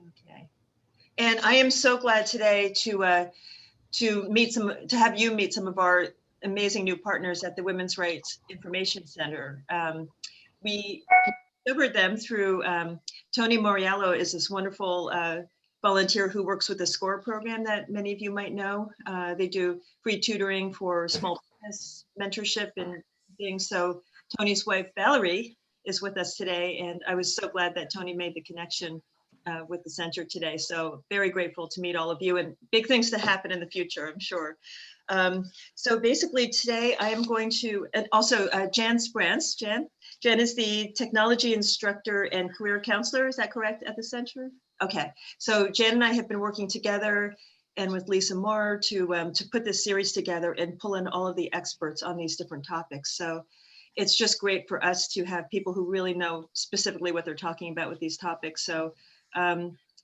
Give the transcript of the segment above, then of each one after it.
Okay. And I am so glad today to have you meet some of our amazing new partners at the Women's Rights Information Center. We discovered them through Tony Mauriello is this wonderful volunteer who works with the SCORE program that many of you might know. They do free tutoring for small business mentorship and things. So Tony's wife, Valerie, is with us today. And I was so glad that Tony made the connection with the center today. So very grateful to meet all of you and big things to happen in the future, I'm sure. So basically today I am going to, and also Jan Sprance. Jan is the technology instructor and career counselor. Is that correct at the center? Okay. So Jan and I have been working together and with Lisa Maurer to put this series together and pull in all of the experts on these different topics. So it's just great for us to have people who really know specifically what they're talking about with these topics. So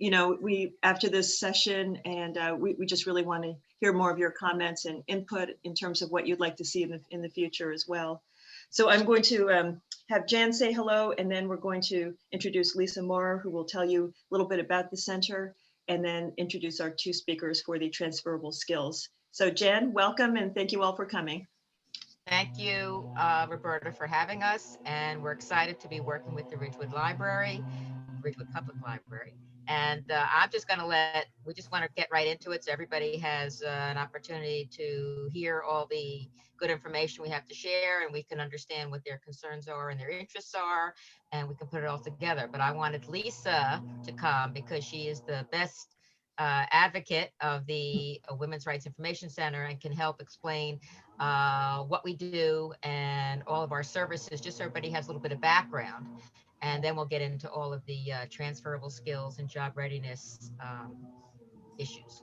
you know, we after this session, and we just really want to hear more of your comments and input in terms of what you'd like to see in the future as well. So I'm going to have Jan say hello, and then we're going to introduce Lisa Maurer, who will tell you a little bit about the center, and then introduce our two speakers for the transferable skills. So Jan, welcome, and thank you all for coming. Thank you, Roberta, for having us, and we're excited to be working with the Ridgewood Library, Ridgewood Public Library. And I'm just going to we just want to get right into it so everybody has an opportunity to hear all the good information we have to share, and we can understand what their concerns are and their interests are, and we can put it all together. But I wanted Lisa to come because she is the best advocate of the Women's Rights Information Center and can help explain what we do and all of our services, just so everybody has a little bit of background. And then we'll get into all of the transferable skills and job readiness issues.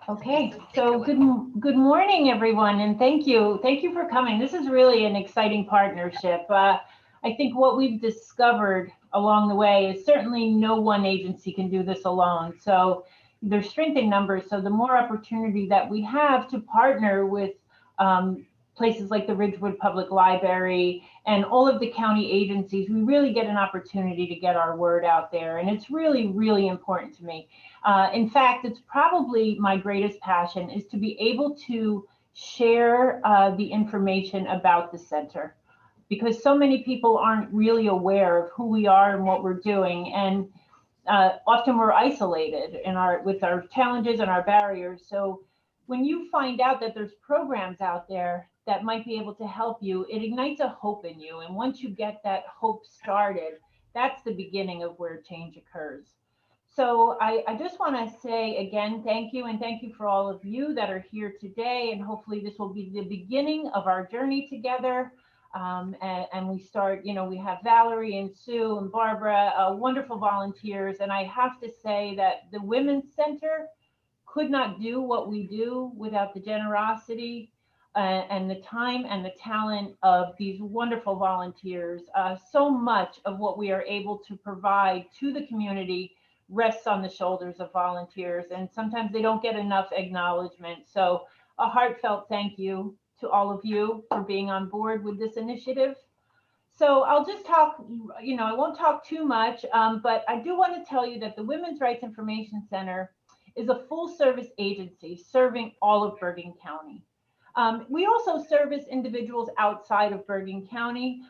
Okay, so good morning, everyone, and thank you for coming. This is really an exciting partnership. I think what we've discovered along the way is certainly no one agency can do this alone. So there's strength in numbers. So the more opportunity that we have to partner with places like the Ridgewood Public Library and all of the county agencies, we really get an opportunity to get our word out there. And it's really, really important to me. In fact, it's probably my greatest passion is to be able to share the information about the center, because so many people aren't really aware of who we are and what we're doing. And often we're isolated with our challenges and our barriers. So when you find out that there's programs out there that might be able to help you, it ignites a hope in you. And once you get that hope started, that's the beginning of where change occurs. So I just want to say again, thank you. And thank you for all of you that are here today. And hopefully this will be the beginning of our journey together. And we start, you know, we have Valerie and Sue and Barbara, wonderful volunteers. And I have to say that the Women's Center could not do what we do without the generosity and the time and the talent of these wonderful volunteers. So much of what we are able to provide to the community rests on the shoulders of volunteers, and sometimes they don't get enough acknowledgement. So a heartfelt thank you to all of you for being on board with this initiative. So I'll just talk, you know, I won't talk too much, but I do want to tell you that the Women's Rights Information Center is a full service agency serving all of Bergen County. We also service individuals outside of Bergen County.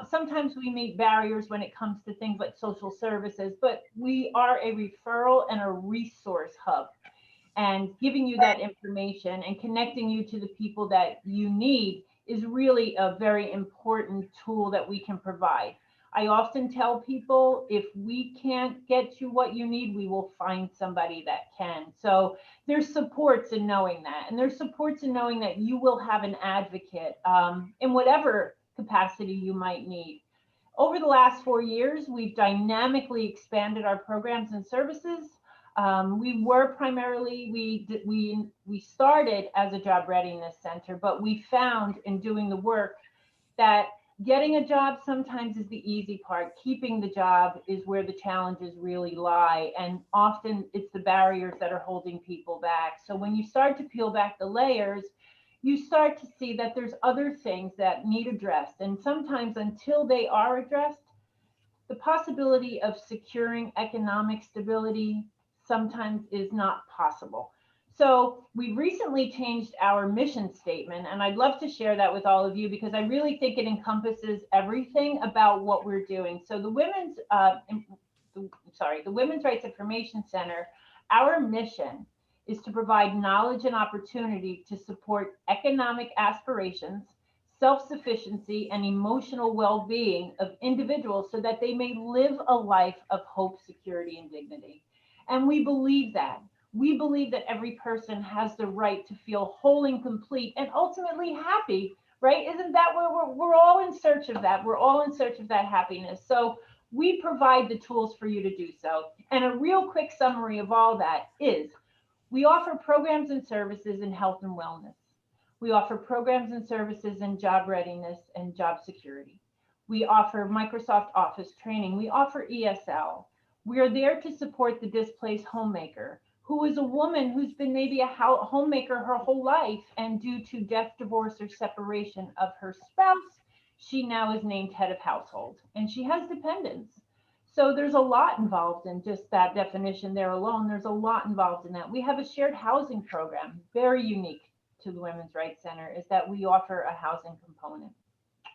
Sometimes we meet barriers when it comes to things like social services, but we are a referral and a resource hub. And giving you that information and connecting you to the people that you need is really a very important tool that we can provide. I often tell people, if we can't get you what you need, we will find somebody that can. So there's supports in knowing that. And there's supports in knowing that you will have an advocate in whatever capacity you might need. Over the last 4 years, we've dynamically expanded our programs and services. We were primarily, we started as a job readiness center, but we found in doing the work that getting a job sometimes is the easy part. Keeping the job is where the challenges really lie. And often it's the barriers that are holding people back. So when you start to peel back the layers, you start to see that there's other things that need addressed. And sometimes until they are addressed, the possibility of securing economic stability sometimes is not possible. So we recently changed our mission statement, and I'd love to share that with all of you because I really think it encompasses everything about what we're doing. So the Women's Rights Information Center, our mission is to provide knowledge and opportunity to support economic aspirations, self-sufficiency, and emotional well-being of individuals so that they may live a life of hope, security, and dignity. And we believe that. We believe that every person has the right to feel whole and complete and ultimately happy, right? Isn't that where we're all in search of that? We're all in search of that happiness. So we provide the tools for you to do so. And a real quick summary of all that is we offer programs and services in health and wellness. We offer programs and services in job readiness and job security. We offer Microsoft Office training. We offer ESL. We are there to support the displaced homemaker, who is a woman who's been maybe a homemaker her whole life, and due to death, divorce, or separation of her spouse, she now is named head of household, and she has dependents. So there's a lot involved in just that definition there alone. There's a lot involved in that. We have a shared housing program, very unique to the Women's Rights Center, is that we offer a housing component.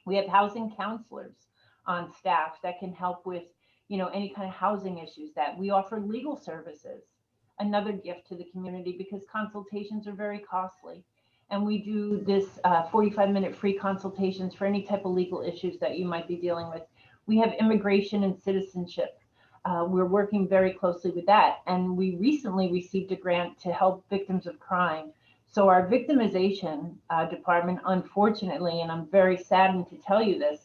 We have housing counselors on staff that can help with, any kind of housing issues. That we offer legal services, another gift to the community because consultations are very costly. And we do this 45-minute free consultations for any type of legal issues that you might be dealing with. We have immigration and citizenship. We're working very closely with that. And we recently received a grant to help victims of crime. So our victimization department, unfortunately, and I'm very saddened to tell you this,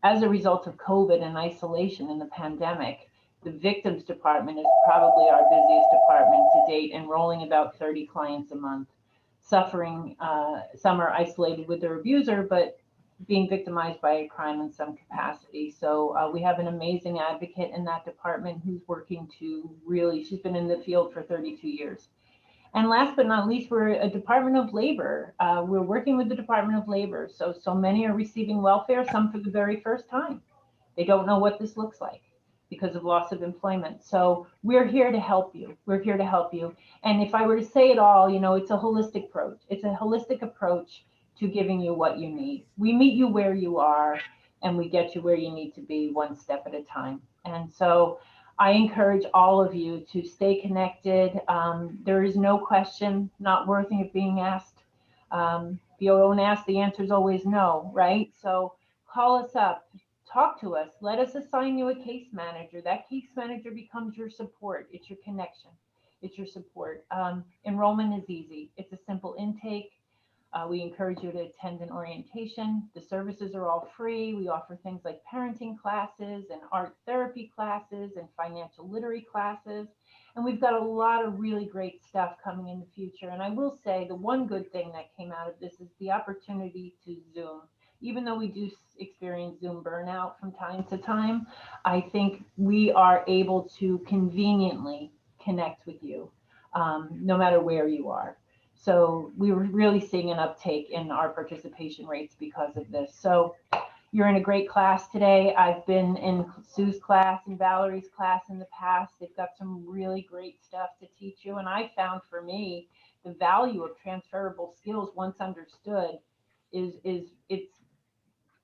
as a result of COVID and isolation in the pandemic, the victims department is probably our busiest department to date, enrolling about 30 clients a month, suffering. Some are isolated with their abuser, but being victimized by a crime in some capacity. So we have an amazing advocate in that department who's working to really, she's been in the field for 32 years. And last but not least, we're a Department of Labor. We're working with the Department of Labor. So many are receiving welfare, some for the very first time. They don't know what this looks like because of loss of employment. So we're here to help you. We're here to help you. And if I were to say it all, it's a holistic approach. It's a holistic approach to giving you what you need. We meet you where you are and we get you where you need to be one step at a time. And so I encourage all of you to stay connected. There is no question not worthy of being asked. If you don't ask, the answer is always no, right? So call us up, talk to us, let us assign you a case manager. That case manager becomes your support. It's your connection. It's your support. Enrollment is easy. It's a simple intake. We encourage you to attend an orientation. The services are all free. We offer things like parenting classes and art therapy classes and financial literacy classes. And we've got a lot of really great stuff coming in the future. And I will say the one good thing that came out of this is the opportunity to Zoom. Even though we do experience Zoom burnout from time to time, I think we are able to conveniently connect with you, no matter where you are. So we were really seeing an uptake in our participation rates because of this. So you're in a great class today. I've been in Sue's class and Valerie's class in the past. They've got some really great stuff to teach you. And I found for me, the value of transferable skills once understood is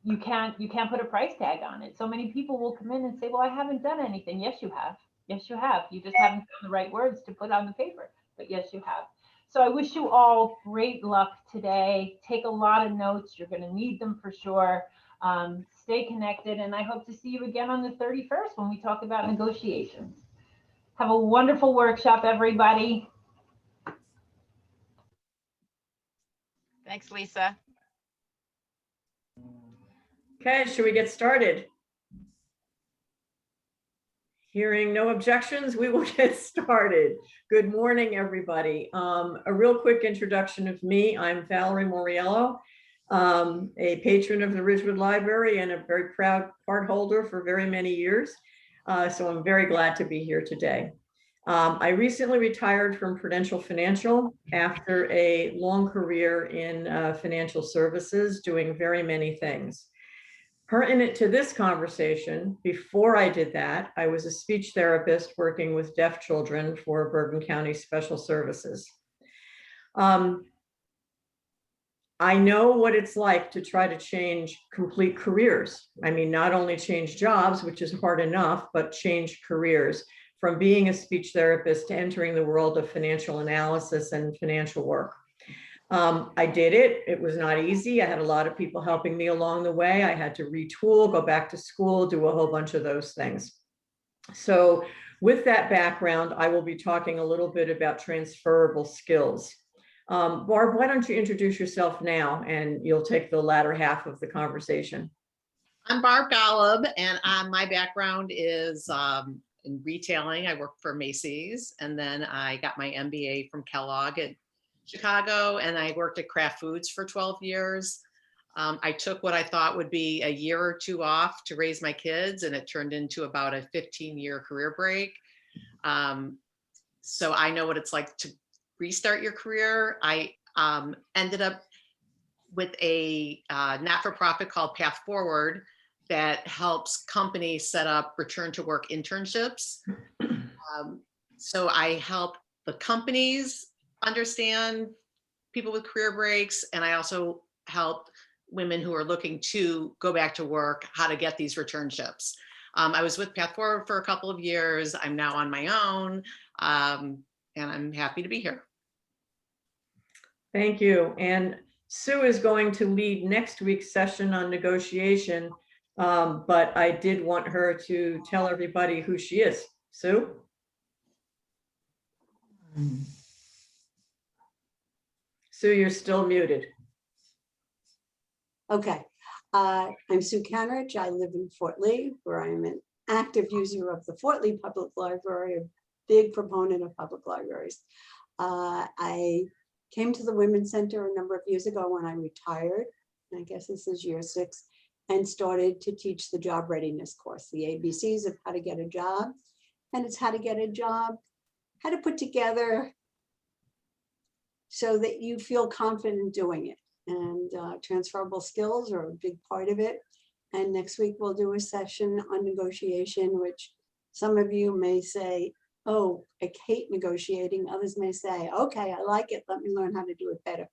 you can't put a price tag on it. So many people will come in and say, well, I haven't done anything. Yes, you have. Yes, you have. You just haven't found the right words to put on the paper, but yes, you have. So I wish you all great luck today. Take a lot of notes. You're going to need them for sure. Stay connected. And I hope to see you again on the 31st when we talk about negotiations. Have a wonderful workshop, everybody. Thanks, Lisa. Okay, should we get started? Hearing no objections, we will get started. Good morning, everybody. A real quick introduction of me. I'm Valerie Mauriello, a patron of the Ridgewood Library and a very proud card holder for very many years. So I'm very glad to be here today. I recently retired from Prudential Financial after a long career in financial services, doing very many things. Pertinent to this conversation, before I did that, I was a speech therapist working with deaf children for Bergen County Special Services. I know what it's like to try to change complete careers. I mean, not only change jobs, which is hard enough, but change careers, from being a speech therapist to entering the world of financial analysis and financial work. I did it. It was not easy. I had a lot of people helping me along the way. I had to retool, go back to school, do a whole bunch of those things. So with that background, I will be talking a little bit about transferable skills. Barb, why don't you introduce yourself now, and you'll take the latter half of the conversation. I'm Barb Golub, and my background is in retailing. I worked for Macy's, and then I got my MBA from Kellogg at Chicago, and I worked at Kraft Foods for 12 years. I took what I thought would be a year or two off to raise my kids, and it turned into about a 15-year career break. So I know what it's like to restart your career. I ended up with a not-for-profit called Path Forward that helps companies set up return to work internships. So I help the companies understand people with career breaks, and I also help women who are looking to go back to work how to get these returnships. I was with Path Forward for a couple of years. I'm now on my own, and I'm happy to be here. Thank you. And Sue is going to lead next week's session on negotiation, but I did want her to tell everybody who she is. Sue? Sue, you're still muted. Okay, I'm Sue Kanrich. I live in Fort Lee, where I'm an active user of the Fort Lee Public Library, a big proponent of public libraries. I came to the Women's Center a number of years ago when I retired, and I guess this is year 6, and started to teach the job readiness course, the ABCs of how to get a job. And it's how to get a job, how to put together so that you feel confident doing it. And transferable skills are a big part of it. And next week we'll do a session on negotiation, which some of you may say, oh, I hate negotiating. Others may say, okay, I like it. Let me learn how to do it better.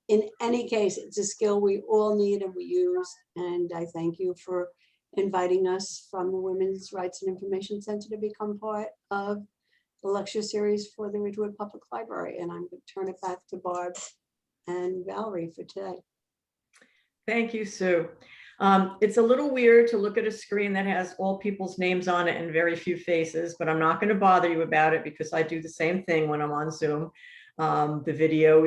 In any case, it's a skill we all need and we use. And I thank you for inviting us from the Women's Rights and Information Center to become part of the lecture series for the Ridgewood Public Library. And I'm going to turn it back to Barb and Valerie for today. Thank you, Sue. It's a little weird to look at a screen that has all people's names on it and very few faces, but I'm not going to bother you about it because I do the same thing when I'm on Zoom. The video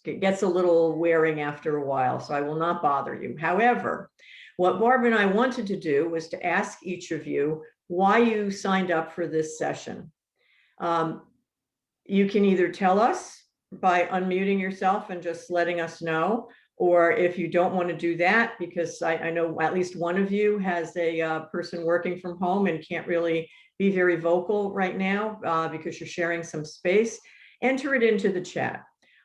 gets a little wearing after a while, so I will not bother you. However, what Barb and I wanted to do was to ask each of you why you signed up for this session. You can either tell us by unmuting yourself and just letting us know, or if you don't want to do that, because I know at least one of you has a person working from home and can't really be very vocal right now because you're sharing some space, enter it into the chat.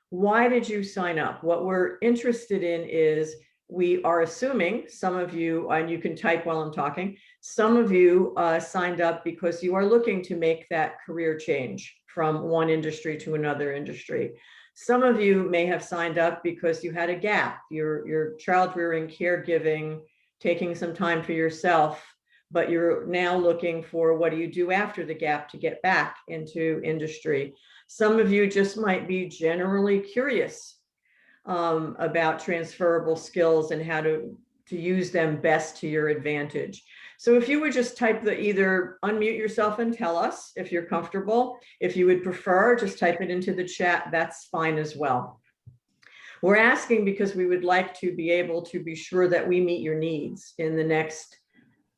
Why did you sign up? What we're interested in is, we are assuming some of you, and you can type while I'm talking, some of you signed up because you are looking to make that career change from one industry to another industry. Some of you may have signed up because you had a gap. You're child rearing, caregiving, taking some time for yourself, but you're now looking for what do you do after the gap to get back into industry. Some of you just might be generally curious about transferable skills and how to use them best to your advantage. So if you would just type either unmute yourself and tell us if you're comfortable. If you would prefer, just type it into the chat, that's fine as well. We're asking because we would like to be able to be sure that we meet your needs in the next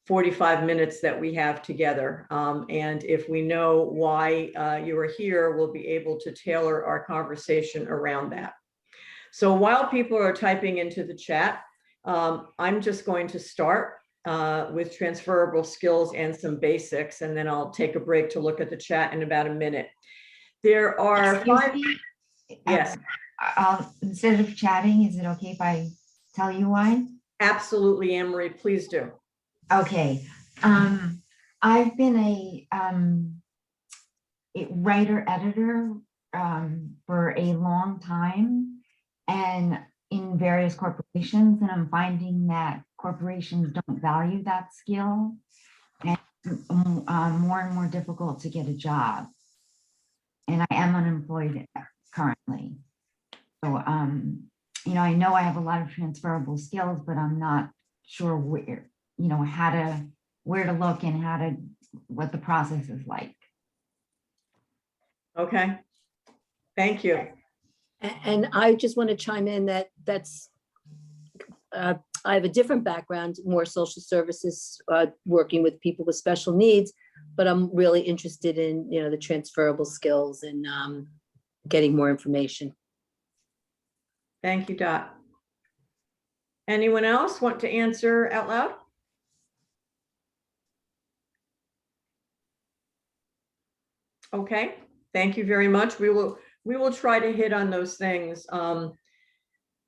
45 minutes that we have together. And if we know why you are here, we'll be able to tailor our conversation around that. So while people are typing into the chat, I'm just going to start with transferable skills and some basics, and then I'll take a break to look at the chat in about a minute. There are yes. Instead of chatting, is it okay if I tell you why? Absolutely, Anne Marie, please do. Okay. I've been a writer editor for a long time and in various corporations, and I'm finding that corporations don't value that skill, and more and more difficult to get a job. And I am unemployed currently. So, you know I have a lot of transferable skills, but I'm not sure where, where to look and what the process is like. Okay. Thank you. And I just want to chime in that's I have a different background, more social services, working with people with special needs, but I'm really interested in, the transferable skills and getting more information. Thank you, Dot. Anyone else want to answer out loud? Okay, thank you very much. We will try to hit on those things.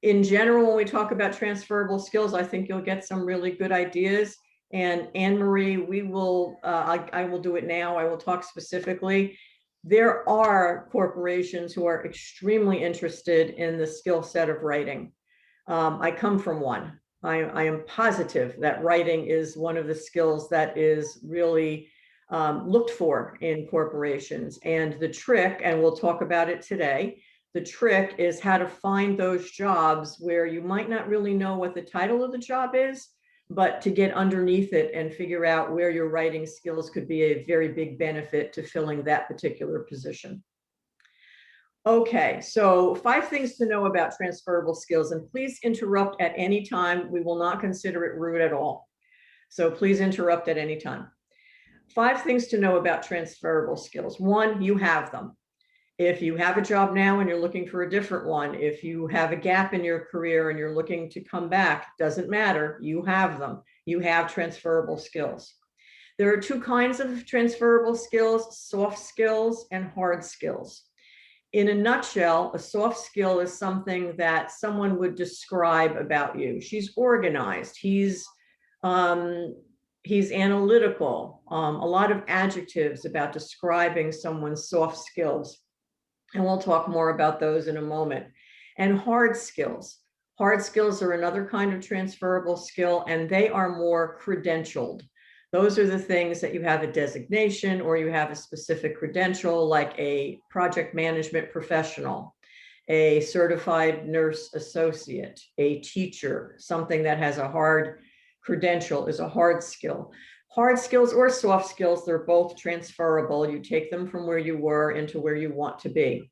In general, when we talk about transferable skills, I think you'll get some really good ideas. And Anne Marie, I will do it now. I will talk specifically. There are corporations who are extremely interested in the skill set of writing. I come from one. I am positive that writing is one of the skills that is really looked for in corporations. And the trick, and we'll talk about it today, the trick is how to find those jobs where you might not really know what the title of the job is, but to get underneath it and figure out where your writing skills could be a very big benefit to filling that particular position. Okay, so 5 things to know about transferable skills, and please interrupt at any time. We will not consider it rude at all. So please interrupt at any time. 5 things to know about transferable skills. 1, you have them. If you have a job now and you're looking for a different one, if you have a gap in your career and you're looking to come back, doesn't matter, you have them. You have transferable skills. There are 2 kinds of transferable skills, soft skills and hard skills. In a nutshell, a soft skill is something that someone would describe about you. She's organized, he's analytical, a lot of adjectives about describing someone's soft skills. And we'll talk more about those in a moment. And hard skills. Hard skills are another kind of transferable skill, and they are more credentialed. Those are the things that you have a designation or you have a specific credential, like a project management professional, a certified nurse associate, a teacher. Something that has a hard credential is a hard skill. Hard skills or soft skills, they're both transferable. You take them from where you were into where you want to be.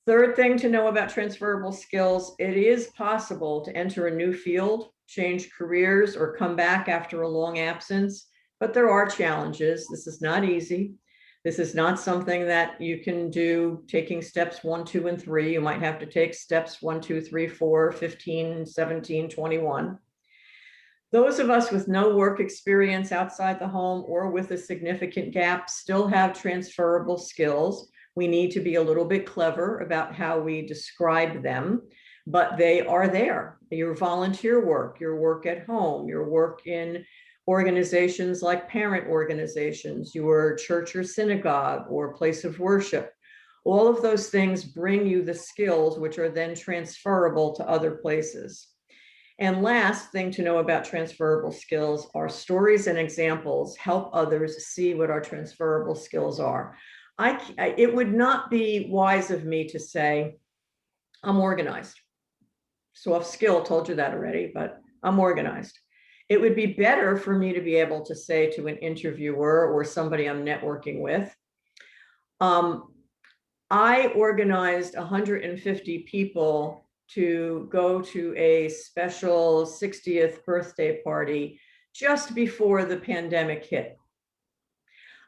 Third thing to know about transferable skills, it is possible to enter a new field, change careers, or come back after a long absence, but there are challenges. This is not easy. This is not something that you can do taking steps 1, 2, and 3. You might have to take steps 1, 2, 3, 4, 15, 17, 21. Those of us with no work experience outside the home or with a significant gap still have transferable skills. We need to be a little bit clever about how we describe them, but they are there. Your volunteer work, your work at home, your work in organizations like parent organizations, your church or synagogue or place of worship. All of those things bring you the skills which are then transferable to other places. And last thing to know about transferable skills are stories and examples help others see what our transferable skills are. It would not be wise of me to say, I'm organized. Soft skill, told you that already, but I'm organized. It would be better for me to be able to say to an interviewer or somebody I'm networking with, I organized 150 people to go to a special 60th birthday party just before the pandemic hit.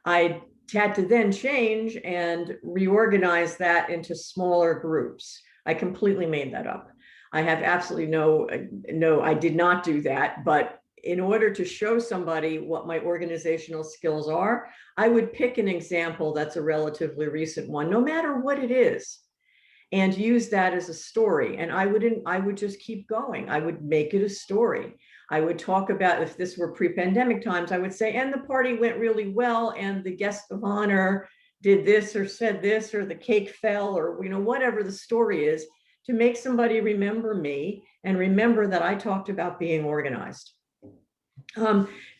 I had to then change and reorganize that into smaller groups. I completely made that up. I have absolutely no, I did not do that, but in order to show somebody what my organizational skills are, I would pick an example that's a relatively recent one, no matter what it is. and use that as a story. And I would just keep going. I would make it a story. I would talk about, if this were pre-pandemic times, I would say, and the party went really well, and the guest of honor did this or said this, or the cake fell, or whatever the story is, to make somebody remember me and remember that I talked about being organized.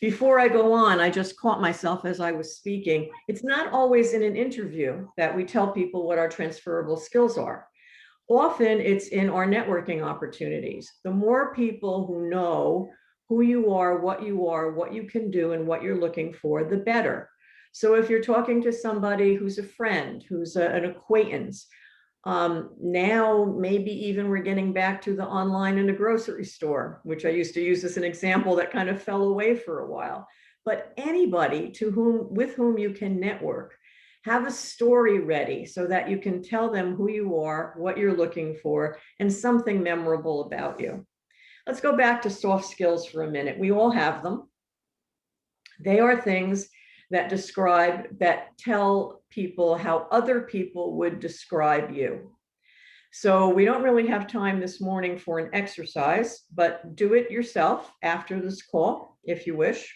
Before I go on, I just caught myself as I was speaking. It's not always in an interview that we tell people what our transferable skills are. Often it's in our networking opportunities. The more people who know who you are, what you can do, and what you're looking for, the better. So if you're talking to somebody who's a friend, who's an acquaintance, now maybe even we're getting back to the online in a grocery store, which I used to use as an example that kind of fell away for a while. But anybody with whom you can network, have a story ready so that you can tell them who you are, what you're looking for, and something memorable about you. Let's go back to soft skills for a minute. We all have them. They are things that tell people how other people would describe you. So we don't really have time this morning for an exercise, but do it yourself after this call, if you wish,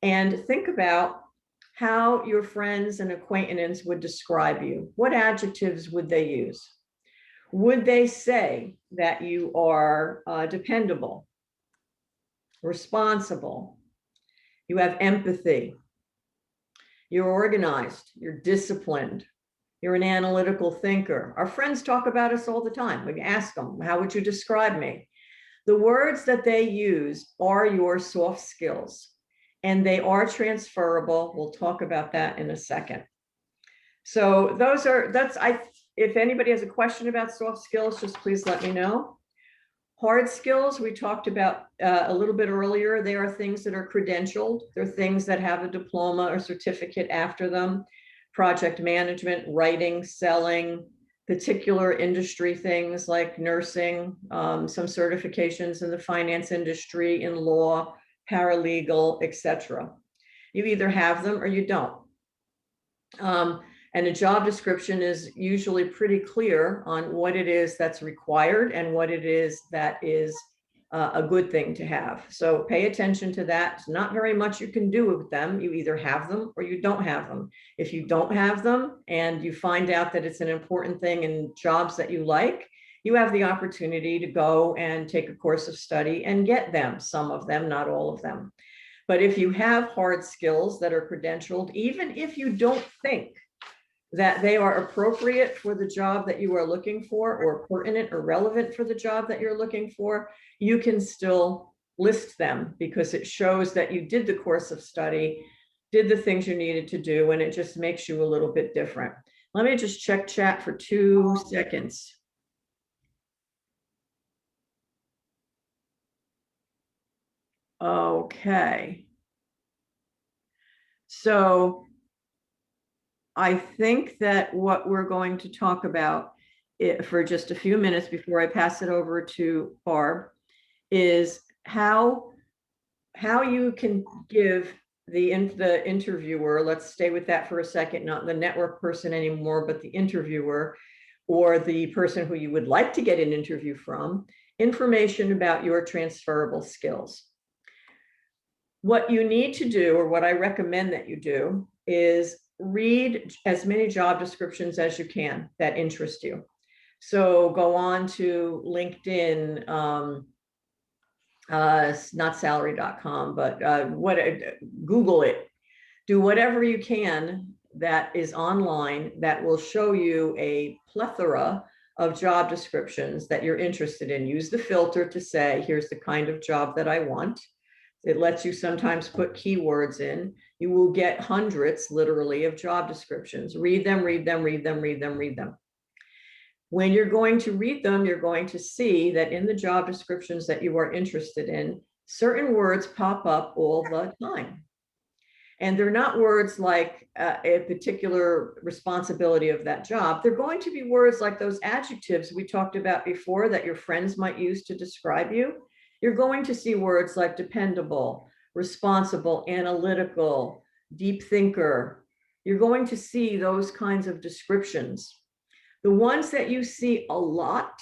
and think about how your friends and acquaintances would describe you. What adjectives would they use? Would they say that you are dependable, responsible, you have empathy, you're organized, you're disciplined, you're an analytical thinker? Our friends talk about us all the time. We ask them, how would you describe me? The words that they use are your soft skills, and they are transferable. We'll talk about that in a second. So if anybody has a question about soft skills, just please let me know. Hard skills, we talked about a little bit earlier. They are things that are credentialed. They're things that have a diploma or certificate after them. Project management, writing, selling, particular industry things like nursing, some certifications in the finance industry, in law, paralegal, etc. You either have them or you don't. And a job description is usually pretty clear on what it is that's required and what it is that is a good thing to have. So pay attention to that. It's not very much you can do with them. You either have them or you don't have them. If you don't have them and you find out that it's an important thing in jobs that you like, you have the opportunity to go and take a course of study and get them, some of them, not all of them. But if you have hard skills that are credentialed, even if you don't think that they are appropriate for the job that you are looking for, or pertinent or relevant for the job that you're looking for, you can still list them because it shows that you did the course of study, did the things you needed to do, and it just makes you a little bit different. Let me just check chat for 2 seconds. Okay. So I think that what we're going to talk about for just a few minutes before I pass it over to Barb is how you can give the interviewer, let's stay with that for a second, not the network person anymore, but the interviewer or the person who you would like to get an interview from, information about your transferable skills. What you need to do, or what I recommend that you do, is read as many job descriptions as you can that interest you. So go on to LinkedIn, not salary.com, but Google it. Do whatever you can that is online that will show you a plethora of job descriptions that you're interested in. Use the filter to say, here's the kind of job that I want. It lets you sometimes put keywords in. You will get hundreds, literally, of job descriptions. Read them, read them, read them, read them, read them. When you're going to read them, you're going to see that in the job descriptions that you are interested in, certain words pop up all the time. And they're not words like a particular responsibility of that job. They're going to be words like those adjectives we talked about before that your friends might use to describe you. You're going to see words like dependable, responsible, analytical, deep thinker. You're going to see those kinds of descriptions. The ones that you see a lot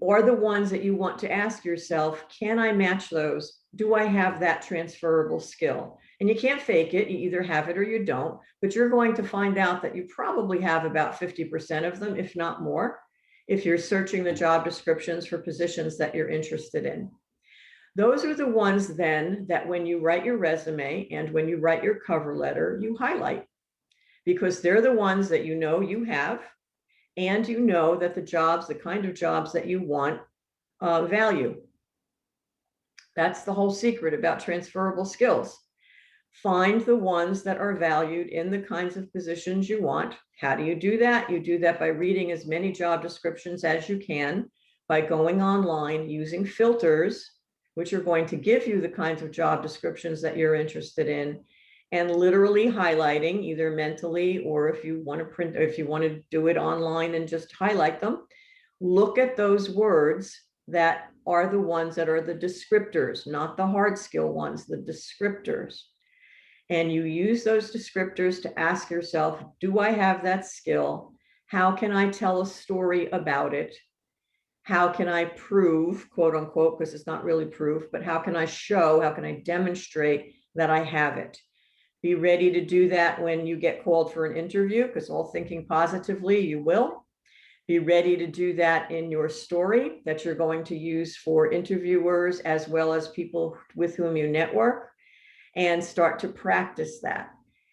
are the ones that you want to ask yourself, can I match those? Do I have that transferable skill? And you can't fake it. You either have it or you don't, but you're going to find out that you probably have about 50% of them, if not more, if you're searching the job descriptions for positions that you're interested in. Those are the ones then that when you write your resume and when you write your cover letter, you highlight, because they're the ones that you know you have, and you know that the jobs, the kind of jobs that you want, value. That's the whole secret about transferable skills. Find the ones that are valued in the kinds of positions you want. How do you do that? You do that by reading as many job descriptions as you can, by going online, using filters, which are going to give you the kinds of job descriptions that you're interested in, and literally highlighting, either mentally or if you want to print, if you want to do it online and just highlight them. Look at those words that are the ones that are the descriptors, not the hard skill ones, the descriptors. And you use those descriptors to ask yourself, do I have that skill? How can I tell a story about it? How can I prove, quote unquote, because it's not really proof, but how can I show, how can I demonstrate that I have it? Be ready to do that when you get called for an interview, because all thinking positively, you will. Be ready to do that in your story that you're going to use for interviewers as well as people with whom you network, and start to practice that.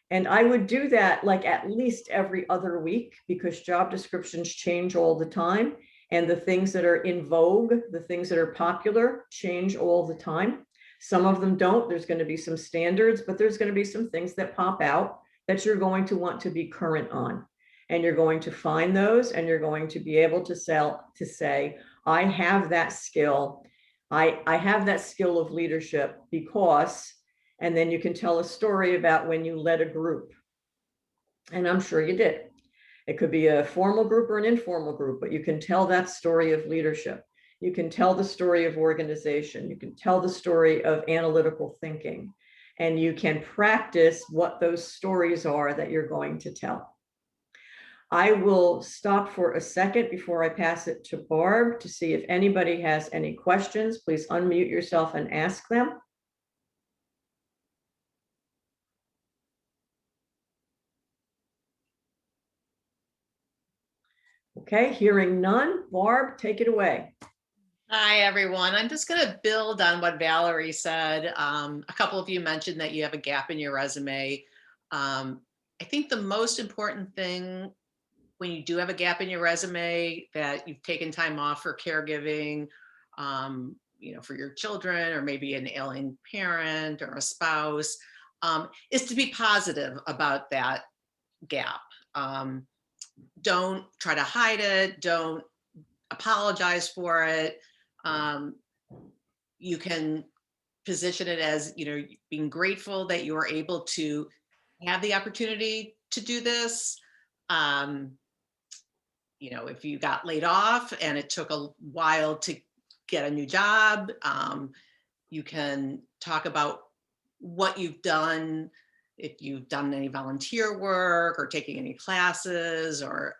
And I would do that like at least every other week, because job descriptions change all the time. And the things that are in vogue, the things that are popular, change all the time. Some of them don't. There's going to be some standards, but there's going to be some things that pop out that you're going to want to be current on. And you're going to find those, and you're going to be able to say, I have that skill. I have that skill of leadership because, and then you can tell a story about when you led a group. And I'm sure you did. It could be a formal group or an informal group, but you can tell that story of leadership. You can tell the story of organization. You can tell the story of analytical thinking, and you can practice what those stories are that you're going to tell. I will stop for a second before I pass it to Barb to see if anybody has any questions. Please unmute yourself and ask them. Okay, hearing none. Barb, take it away. Hi, everyone. I'm just going to build on what Valerie said. A couple of you mentioned that you have a gap in your resume. I think the most important thing when you do have a gap in your resume, that you've taken time off for caregiving, for your children, or maybe an ailing parent or a spouse, is to be positive about that gap. Don't try to hide it. Don't apologize for it. You can position it as, being grateful that you were able to have the opportunity to do this. If you got laid off and it took a while to get a new job, you can talk about what you've done, if you've done any volunteer work or taking any classes or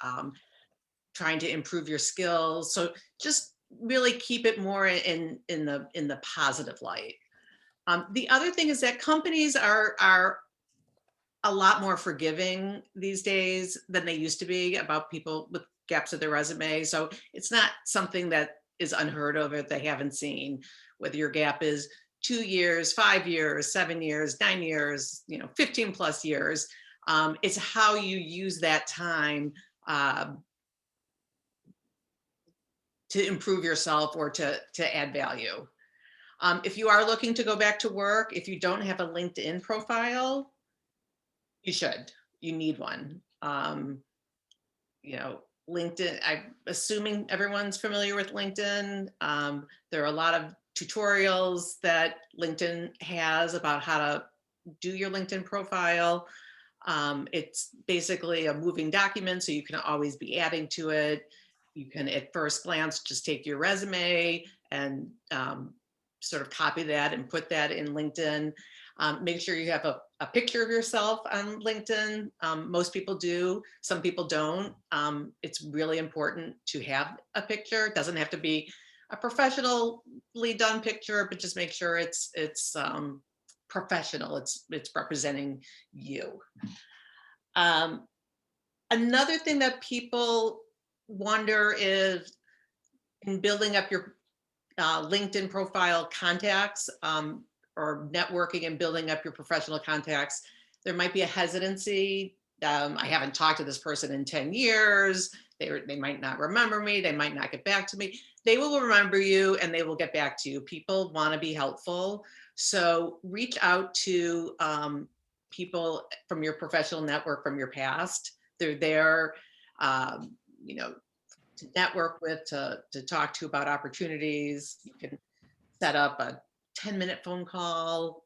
trying to improve your skills. So just really keep it more in the positive light. The other thing is that companies are a lot more forgiving these days than they used to be about people with gaps in their resume. So it's not something that is unheard of if they haven't seen, whether your gap is 2 years, 5 years, 7 years, 9 years, 15 plus years. It's how you use that time to improve yourself or to add value. If you are looking to go back to work, if you don't have a LinkedIn profile, you should. You need one. LinkedIn, I'm assuming everyone's familiar with LinkedIn. There are a lot of tutorials that LinkedIn has about how to do your LinkedIn profile. It's basically a moving document, so you can always be adding to it. You can, at first glance, just take your resume and sort of copy that and put that in LinkedIn. Make sure you have a picture of yourself on LinkedIn. Most people do, some people don't. It's really important to have a picture. It doesn't have to be a professionally done picture, but just make sure it's professional. It's representing you. Another thing that people wonder is in building up your LinkedIn profile contacts, or networking and building up your professional contacts, there might be a hesitancy. I haven't talked to this person in 10 years. They might not remember me. They might not get back to me. They will remember you and they will get back to you. People want to be helpful. So reach out to people from your professional network from your past. They're there, you know, to network with, to talk to about opportunities. You can set up a 10-minute phone call.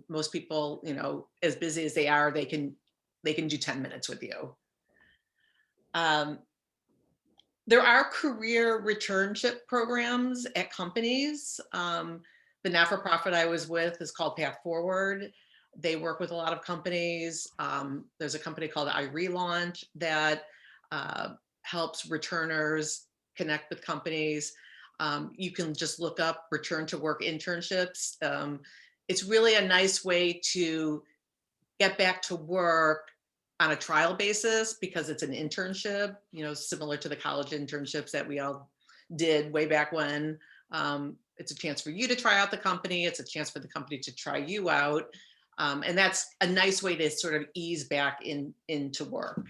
Most people, you know, as busy as they are, they can do 10 minutes with you. There are career returnship programs at companies. The not-for-profit I was with is called Path Forward. They work with a lot of companies. There's a company called iRelaunch that helps returners connect with companies. You can just look up return to work internships. It's really a nice way to get back to work on a trial basis because it's an internship, you know, similar to the college internships that we all did way back when. It's a chance for you to try out the company. It's a chance for the company to try you out. And that's a nice way to sort of ease back into work.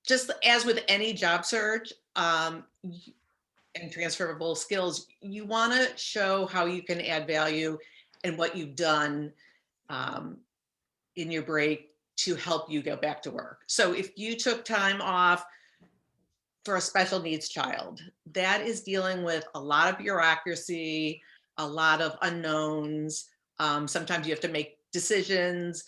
Just as with any job search and transferable skills, you want to show how you can add value and what you've done in your break to help you go back to work. So if you took time off for a special needs child, that is dealing with a lot of bureaucracy, a lot of unknowns. Sometimes you have to make decisions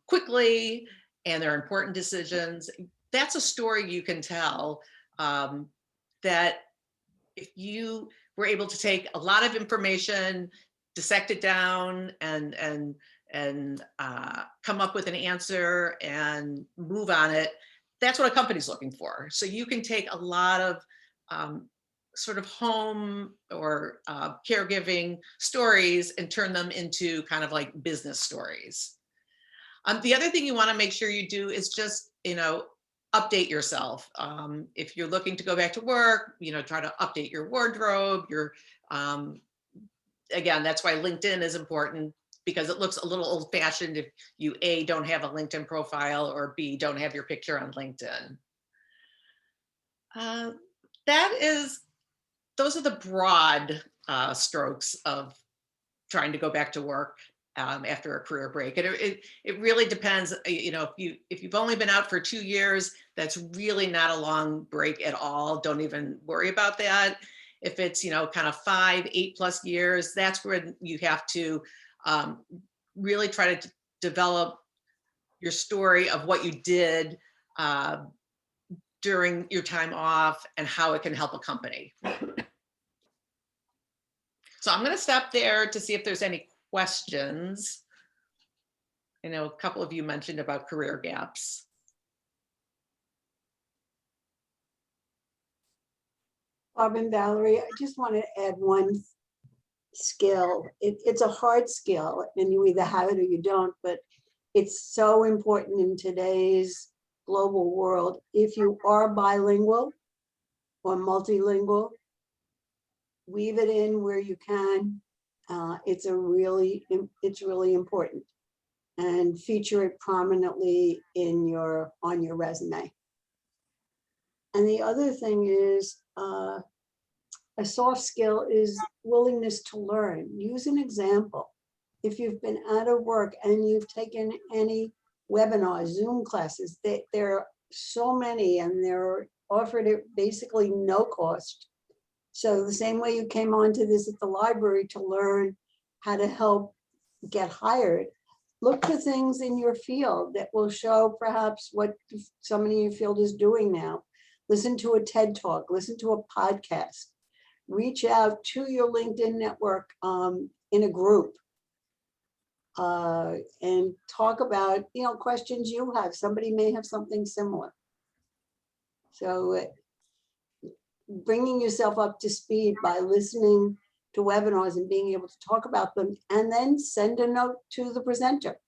quickly, and they're important decisions. That's a story you can tell, that if you were able to take a lot of information, dissect it down, and come up with an answer and move on it, that's what a company's looking for. So you can take a lot of sort of home or caregiving stories and turn them into kind of like business stories. The other thing you want to make sure you do is just, you know, update yourself. If you're looking to go back to work, you know, try to update your wardrobe. Again, that's why LinkedIn is important, because it looks a little old-fashioned if you A, don't have a LinkedIn profile, or B, don't have your picture on LinkedIn. Those are the broad strokes of trying to go back to work after a career break. And it really depends, you know, if you've only been out for 2 years, that's really not a long break at all. Don't even worry about that. If it's, you know, kind of 5, 8+ years, that's where you have to really try to develop your story of what you did during your time off and how it can help a company. So I'm going to stop there to see if there's any questions. I know a couple of you mentioned about career gaps. Barb and Valerie, I just want to add one skill. It's a hard skill and you either have it or you don't, but it's so important in today's global world. If you are bilingual or multilingual, weave it in where you can. It's really important, and feature it prominently on your resume. And the other thing is, a soft skill is willingness to learn. Use an example. If you've been out of work and you've taken any webinars, Zoom classes, there are so many and they're offered at basically no cost. So the same way you came onto this at the library to learn how to help get hired, look for things in your field that will show perhaps what somebody in your field is doing now. Listen to a TED Talk, listen to a podcast. reach out to your LinkedIn network in a group and talk about, questions you have. Somebody may have something similar. So bringing yourself up to speed by listening to webinars and being able to talk about them, and then send a note to the presenter.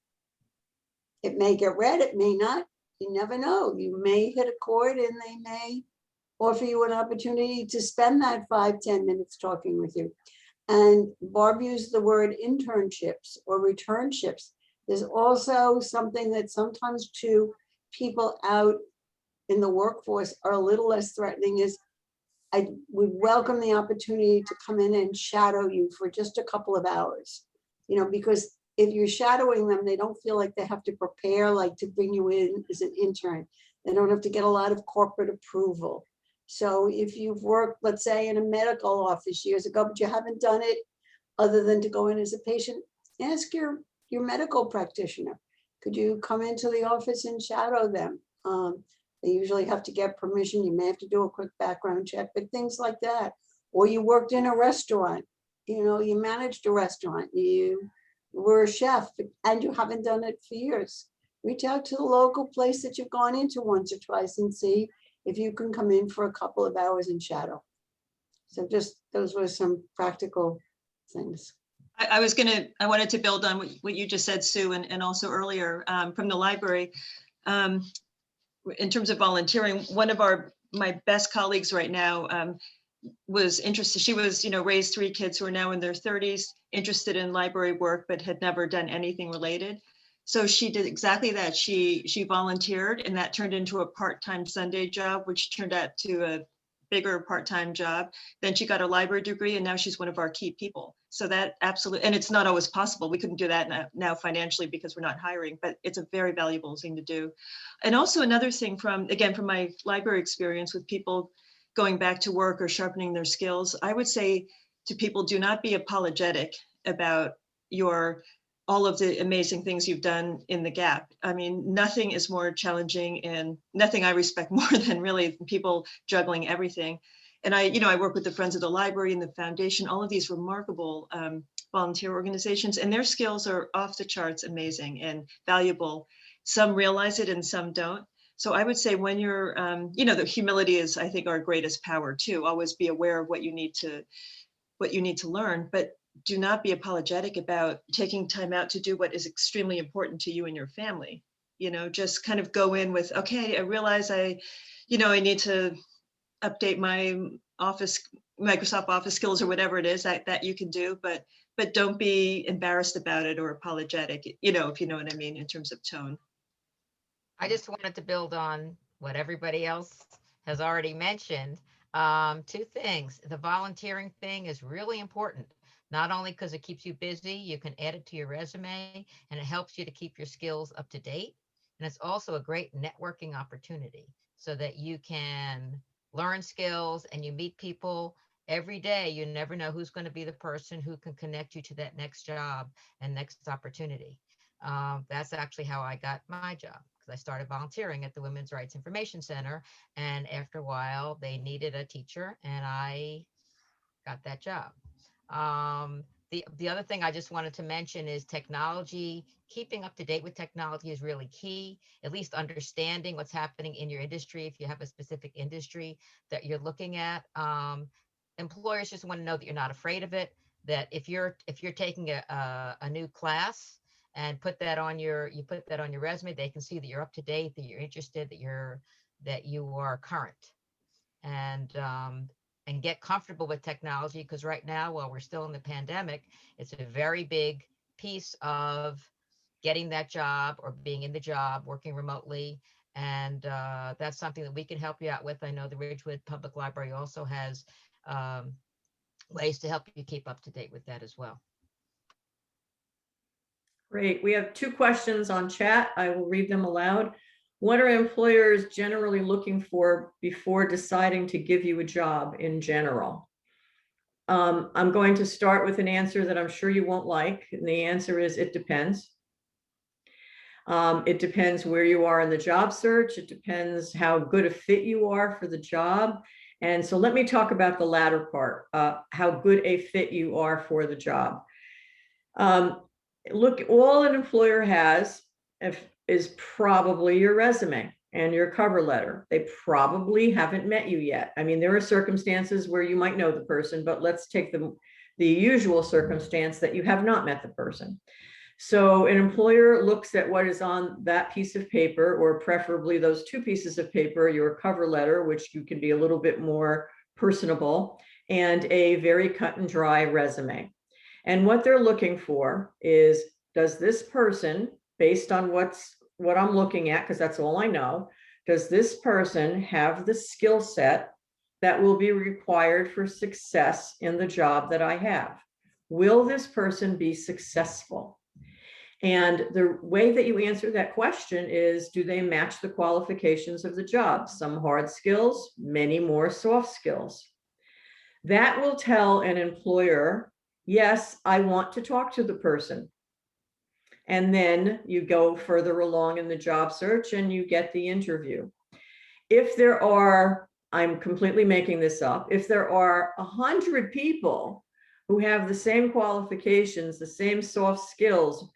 It may get read, it may not. You never know. You may hit a chord and they may offer you an opportunity to spend that 5-10 minutes talking with you. And Barb used the word internships or returnships. There's also something that sometimes to people out in the workforce are a little less threatening is, I would welcome the opportunity to come in and shadow you for just a couple of hours, because if you're shadowing them, they don't feel like they have to prepare, like to bring you in as an intern. They don't have to get a lot of corporate approval. So if you've worked, let's say, in a medical office years ago, but you haven't done it other than to go in as a patient, ask your medical practitioner. Could you come into the office and shadow them? They usually have to get permission. You may have to do a quick background check, but things like that. Or you worked in a restaurant, you managed a restaurant, you were a chef, and you haven't done it for years. Reach out to the local place that you've gone into once or twice and see if you can come in for a couple of hours and shadow. So just, those were some practical things. I wanted to build on what you just said, Sue, and also earlier from the library. In terms of volunteering, one of my best colleagues right now was interested. She was, raised 3 kids who are now in their 30s, interested in library work, but had never done anything related. So she did exactly that. She volunteered, and that turned into a part-time Sunday job, which turned out to a bigger part-time job. Then she got a library degree, and now she's one of our key people. So that absolutely, and it's not always possible. We couldn't do that now financially because we're not hiring, but it's a very valuable thing to do. And also another thing from my library experience with people going back to work or sharpening their skills, I would say to people, do not be apologetic about all of the amazing things you've done in the gap. I mean, nothing is more challenging and nothing I respect more than really people juggling everything. And I work with the Friends of the Library and the Foundation, all of these remarkable volunteer organizations, and their skills are off the charts amazing and valuable. Some realize it and some don't. So I would say when you're, the humility is, I think, our greatest power too. Always be aware of what you need to learn, but do not be apologetic about taking time out to do what is extremely important to you and your family. Just kind of go in with, okay, I realize I need to update my Microsoft Office skills or whatever it is that you can do, but don't be embarrassed about it or apologetic, if you know what I mean, in terms of tone. I just wanted to build on what everybody else has already mentioned. 2 things. The volunteering thing is really important. Not only because it keeps you busy, you can add it to your resume, and it helps you to keep your skills up to date. And it's also a great networking opportunity so that you can learn skills and you meet people every day. You never know who's going to be the person who can connect you to that next job and next opportunity. That's actually how I got my job, because I started volunteering at the Women's Rights Information Center. And after a while, they needed a teacher and I got that job. The other thing I just wanted to mention is technology. Keeping up to date with technology is really key, at least understanding what's happening in your industry. If you have a specific industry that you're looking at, employers just want to know that you're not afraid of it, that if you're taking a new class and put that on your resume, they can see that you're up to date, that you're interested, that you are current. And get comfortable with technology, because right now, while we're still in the pandemic, it's a very big piece of getting that job or being in the job, working remotely. And that's something that we can help you out with. I know the Ridgewood Public Library also has ways to help you keep up to date with that as well. Great. We have 2 questions on chat. I will read them aloud. What are employers generally looking for before deciding to give you a job in general? I'm going to start with an answer that I'm sure you won't like. And the answer is, it depends. It depends where you are in the job search. It depends how good a fit you are for the job. And so let me talk about the latter part, how good a fit you are for the job. Look, all an employer has is probably your resume and your cover letter. They probably haven't met you yet. I mean, there are circumstances where you might know the person, but let's take the usual circumstance that you have not met the person. So an employer looks at what is on that piece of paper, or preferably those two pieces of paper, your cover letter, which you can be a little bit more personable, and a very cut and dry resume. And what they're looking for is, does this person, based on what I'm looking at, because that's all I know, does this person have the skill set that will be required for success in the job that I have? Will this person be successful? And the way that you answer that question is, do they match the qualifications of the job? Some hard skills, many more soft skills. That will tell an employer, yes, I want to talk to the person. And then you go further along in the job search and you get the interview. If there are, I'm completely making this up, if there are 100 people who have the same qualifications, the same soft skills,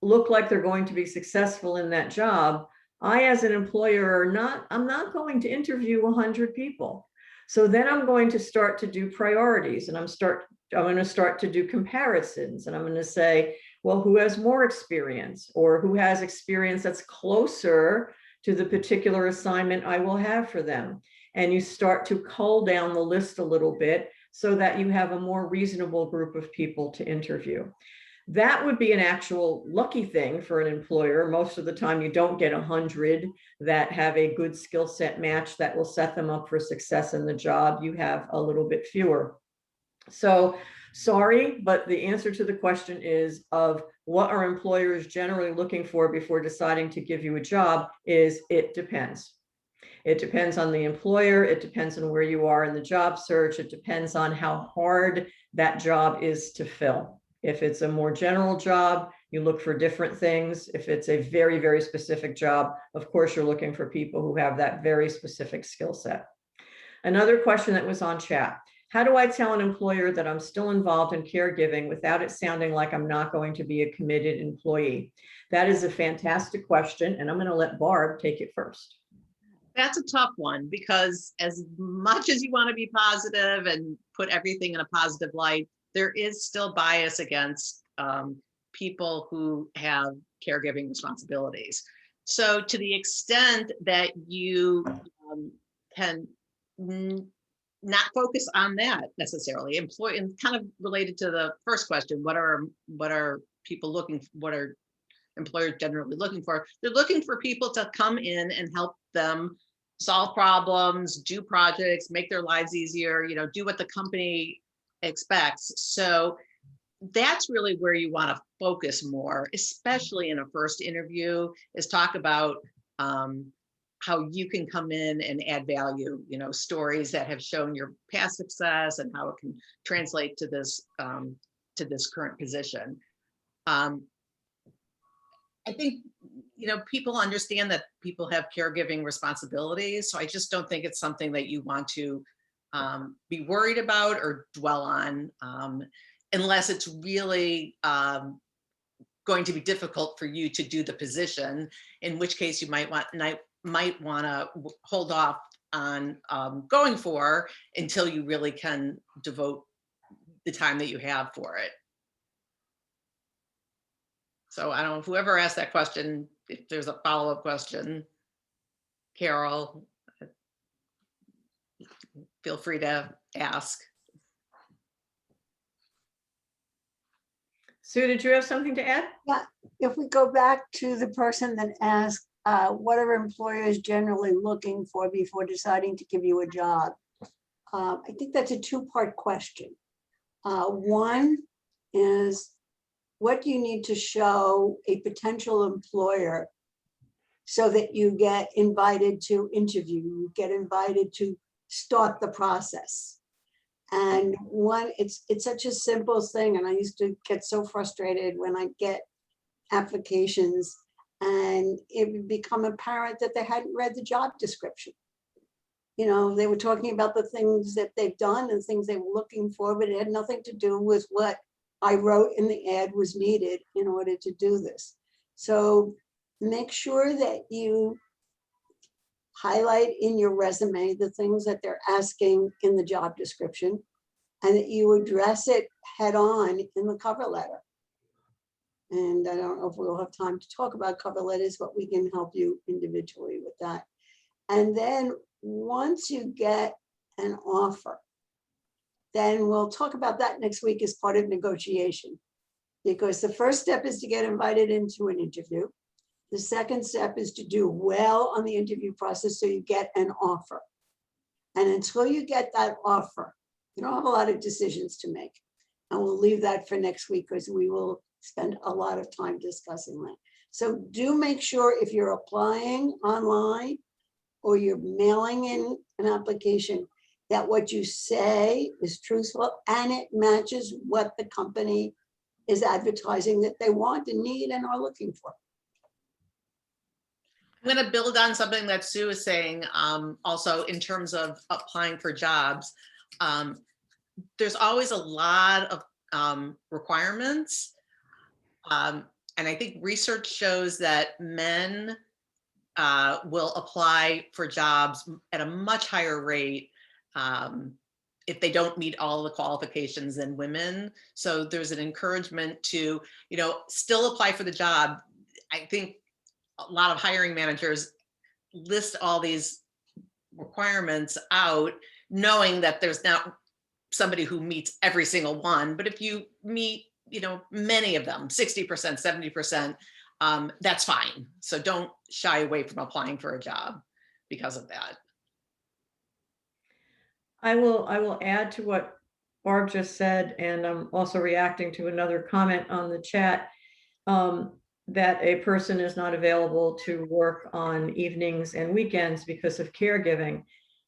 look like they're going to be successful in that job, I, as an employer, I'm not going to interview 100 people. So then I'm going to start to do priorities, and I'm going to start to do comparisons, and I'm going to say, well, who has more experience, or who has experience that's closer to the particular assignment I will have for them. And you start to cull down the list a little bit so that you have a more reasonable group of people to interview. That would be an actual lucky thing for an employer. Most of the time, you don't get 100 that have a good skill set match that will set them up for success in the job. You have a little bit fewer. So sorry, but the answer to the question is, of what are employers generally looking for before deciding to give you a job, is it depends. It depends on the employer. It depends on where you are in the job search. It depends on how hard that job is to fill. If it's a more general job, you look for different things. If it's a very, very specific job, of course, you're looking for people who have that very specific skill set. Another question that was on chat: how do I tell an employer that I'm still involved in caregiving without it sounding like I'm not going to be a committed employee? That is a fantastic question, and I'm going to let Barb take it first. That's a tough one, because as much as you want to be positive and put everything in a positive light, there is still bias against people who have caregiving responsibilities. So to the extent that you can not focus on that necessarily, and kind of related to the first question, what are people looking, what are employers generally looking for? They're looking for people to come in and help them solve problems, do projects, make their lives easier, do what the company expects. So that's really where you want to focus more, especially in a first interview, is talk about how you can come in and add value, stories that have shown your past success and how it can translate to this current position. I think, people understand that people have caregiving responsibilities. So I just don't think it's something that you want to be worried about or dwell on, unless it's really going to be difficult for you to do the position, in which case you might want to hold off on going for until you really can devote the time that you have for it. So I don't know, whoever asked that question, if there's a follow-up question, Carol, feel free to ask. Sue, did you have something to add? Yeah, if we go back to the person that asked, what are employers generally looking for before deciding to give you a job? I think that's a two-part question. One is, what do you need to show a potential employer so that you get invited to interview, you get invited to start the process? And one, it's such a simple thing. And I used to get so frustrated when I get applications and it would become apparent that they hadn't read the job description. you know, they were talking about the things that they've done and things they were looking for, but it had nothing to do with what I wrote in the ad was needed in order to do this. So make sure that you highlight in your resume the things that they're asking in the job description, and that you address it head on in the cover letter. And I don't know if we'll have time to talk about cover letters, but we can help you individually with that. And then once you get an offer, then we'll talk about that next week as part of negotiation. Because the first step is to get invited into an interview. The second step is to do well on the interview process so you get an offer. And until you get that offer, you don't have a lot of decisions to make. And we'll leave that for next week because we will spend a lot of time discussing that. So do make sure if you're applying online or you're mailing in an application, that what you say is truthful and it matches what the company is advertising that they want and need and are looking for. I'm going to build on something that Sue is saying, also in terms of applying for jobs. There's always a lot of requirements. And I think research shows that men will apply for jobs at a much higher rate if they don't meet all the qualifications than women. So there's an encouragement to, you know, still apply for the job. I think a lot of hiring managers list all these requirements out, knowing that there's not somebody who meets every single one. But if you meet, you know, many of them, 60%, 70%, that's fine. So don't shy away from applying for a job because of that. I will add to what Barb just said, and I'm also reacting to another comment on the chat, that a person is not available to work on evenings and weekends because of caregiving.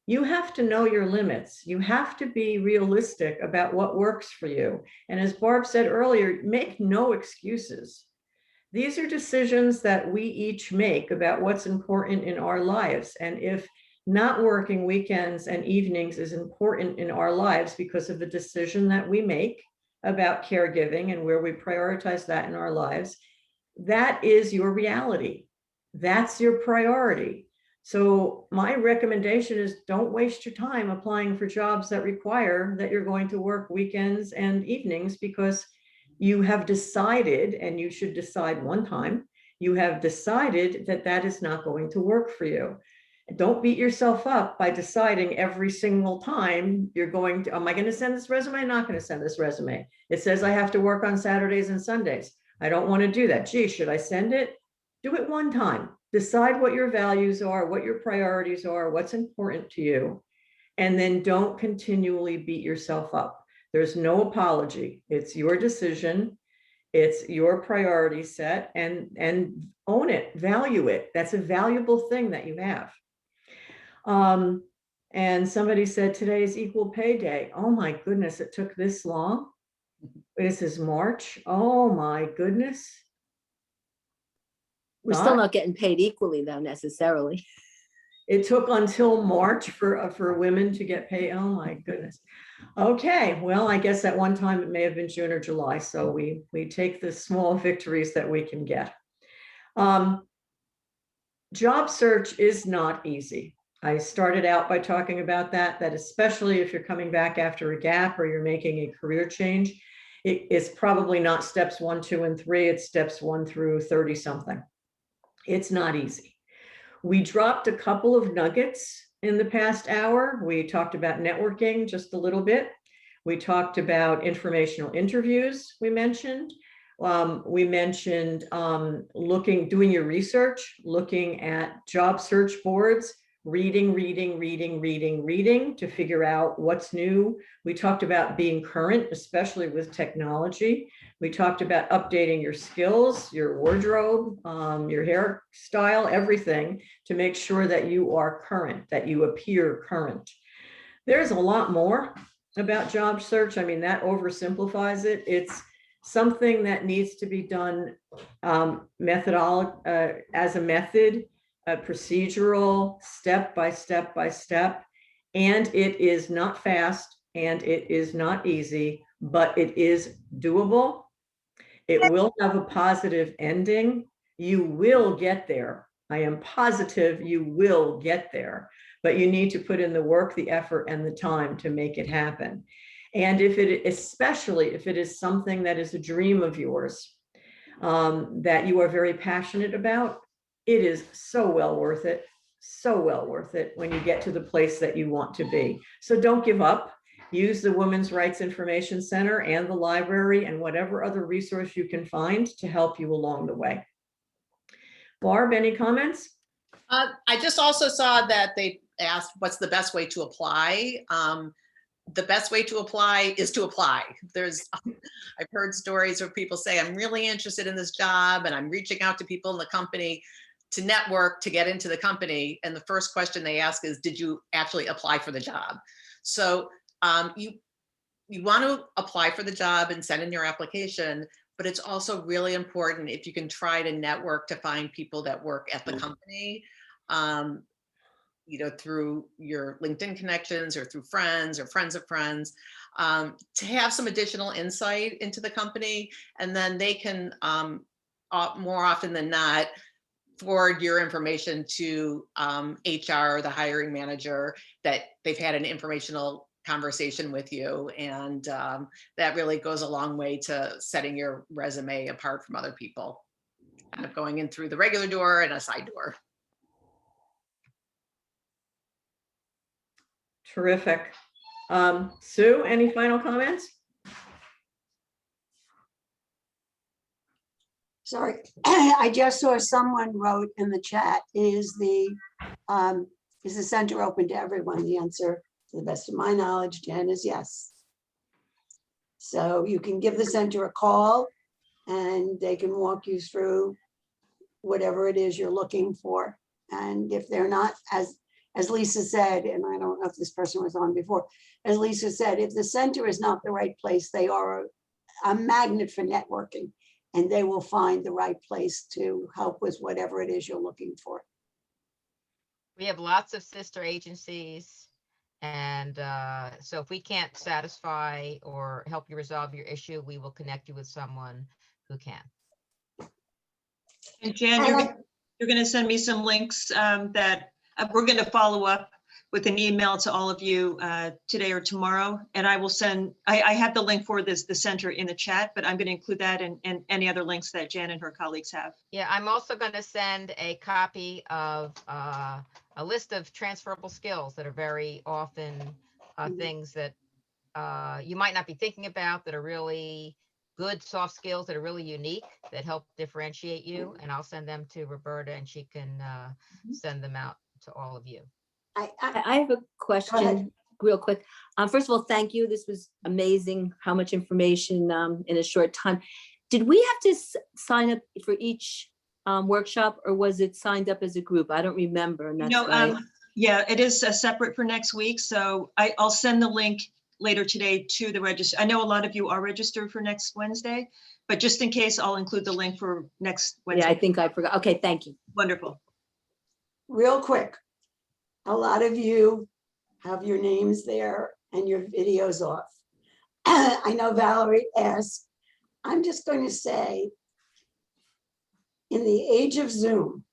You have to know your limits. You have to be realistic about what works for you. And as Barb said earlier, make no excuses. These are decisions that we each make about what's important in our lives. And if not working weekends and evenings is important in our lives because of the decision that we make about caregiving and where we prioritize that in our lives, that is your reality. That's your priority. So my recommendation is don't waste your time applying for jobs that require that you're going to work weekends and evenings, because you have decided, and you should decide one time, you have decided that that is not going to work for you. Don't beat yourself up by deciding every single time you're going to, am I going to send this resume? Not going to send this resume. It says I have to work on Saturdays and Sundays. I don't want to do that. Gee, should I send it? Do it one time. Decide what your values are, what your priorities are, what's important to you, and then don't continually beat yourself up. There's no apology. It's your decision. It's your priority set, and own it, value it. That's a valuable thing that you have. And somebody said today is equal pay day. Oh my goodness, it took this long. This is March. Oh my goodness. We're still not getting paid equally though, necessarily. It took until March for women to get paid. Oh my goodness. Okay, well, I guess at one time it may have been June or July. So we take the small victories that we can get. Job search is not easy. I started out by talking about that especially if you're coming back after a gap or you're making a career change, it's probably not steps 1, 2, and 3. It's steps 1 through 30 something. It's not easy. We dropped a couple of nuggets in the past hour. We talked about networking just a little bit. We talked about informational interviews. We mentioned doing your research, looking at job search boards, reading to figure out what's new. We talked about being current, especially with technology. We talked about updating your skills, your wardrobe, your hairstyle, everything to make sure that you are current, that you appear current. There's a lot more about job search. I mean, that oversimplifies it. It's something that needs to be done as a method, procedural, step by step by step. And it is not fast and it is not easy, but it is doable. It will have a positive ending. You will get there. I am positive you will get there, but you need to put in the work, the effort, and the time to make it happen. And especially if it is something that is a dream of yours, that you are very passionate about, it is so well worth it. So well worth it when you get to the place that you want to be. So don't give up. Use the Women's Rights Information Center and the library and whatever other resource you can find to help you along the way. Barb, any comments? I just also saw that they asked what's the best way to apply. The best way to apply is to apply. I've heard stories where people say, I'm really interested in this job and I'm reaching out to people in the company to network to get into the company. And the first question they ask is, did you actually apply for the job? So you want to apply for the job and send in your application, but it's also really important if you can try to network to find people that work at the company, through your LinkedIn connections or through friends or friends of friends, to have some additional insight into the company. And then they can, more often than not, forward your information to HR, the hiring manager, that they've had an informational conversation with you. And that really goes a long way to setting your resume apart from other people, kind of going in through the regular door and a side door. Terrific. Sue, any final comments? Sorry, I just saw someone wrote in the chat, is the center open to everyone? The answer, to the best of my knowledge, Jen, is yes. So you can give the center a call and they can walk you through whatever it is you're looking for. And if they're not, as Lisa said, and I don't know if this person was on before, as Lisa said, if the center is not the right place, they are a magnet for networking, and they will find the right place to help with whatever it is you're looking for. We have lots of sister agencies. And so if we can't satisfy or help you resolve your issue, we will connect you with someone who can. And Jan, you're going to send me some links that we're going to follow up with an email to all of you today or tomorrow. And I will send, I have the link for the center in the chat, but I'm going to include that and any other links that Jan and her colleagues have. Yeah, I'm also going to send a copy of a list of transferable skills that are very often things that you might not be thinking about, that are really good soft skills, that are really unique, that help differentiate you. And I'll send them to Roberta and she can send them out to all of you. I have a question real quick. First of all, thank you. This was amazing, how much information in a short time. Did we have to sign up for each workshop, or was it signed up as a group? I don't remember. And that's yeah, it is separate for next week. So I'll send the link later today to the register. I know a lot of you are registered for next Wednesday, but just in case, I'll include the link for next Wednesday. Yeah, I think I forgot. Okay, thank you. Wonderful. Real quick, a lot of you have your names there and your videos off. I know Valerie asked, I'm just going to say, in the age of Zoom,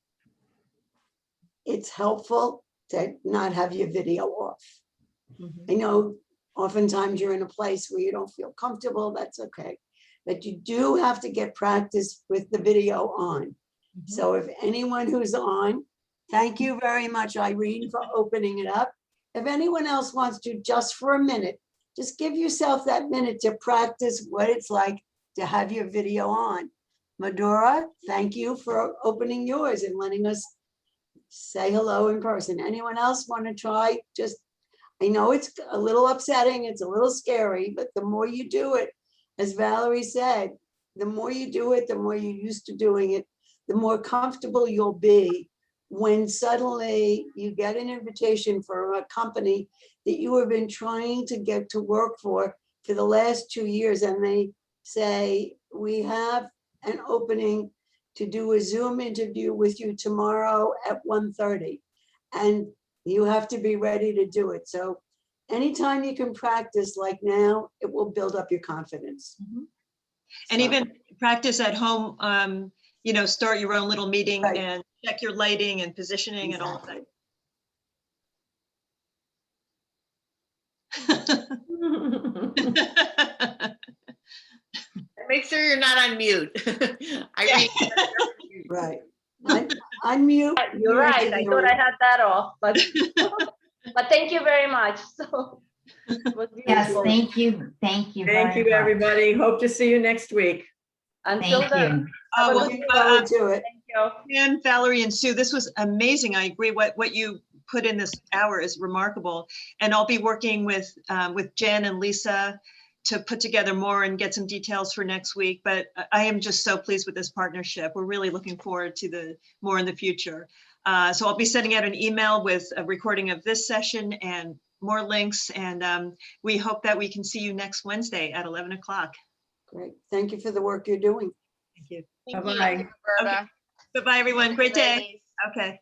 it's helpful to not have your video off. I know oftentimes you're in a place where you don't feel comfortable, that's okay. But you do have to get practice with the video on. So if anyone who's on, thank you very much, Irene, for opening it up. If anyone else wants to, just for a minute, just give yourself that minute to practice what it's like to have your video on. Medora, thank you for opening yours and letting us say hello in person. Anyone else want to try? Just, I know it's a little upsetting, it's a little scary, but the more you do it, as Valerie said, the more you do it, the more you're used to doing it, the more comfortable you'll be when suddenly you get an invitation for a company that you have been trying to get to work for the last 2 years, and they say, we have an opening to do a Zoom interview with you tomorrow at 1:30. And You have to be ready to do it. So anytime you can practice like now, it will build up your confidence. And So, even practice at home, you know, start your own little meeting Right. and check your lighting and positioning and all of that. Make sure you're not on mute. I read. right. Unmute. You're right. I thought I had that off, but but thank you very much. So it was Yes, beautiful. thank you. Thank you. Thank very you, much. everybody. Hope to see you next week. Until Thank then, you. have a well, good Looking day. forward to it. Thank you. And Valerie and Sue, this was amazing. I agree. What you put in this hour is remarkable. And I'll be working with Jen and Lisa to put together more and get some details for next week. But I am just so pleased with this partnership. We're really looking forward to the more in the future. So I'll be sending out an email with a recording of this session and more links. And we hope that we can see you next Wednesday at 11 o'clock. Great. Thank you for the work you're doing. Thank you. Thank Bye-bye. you, Roberta. Bye-bye, everyone. Thank you, Great day. ladies. Okay.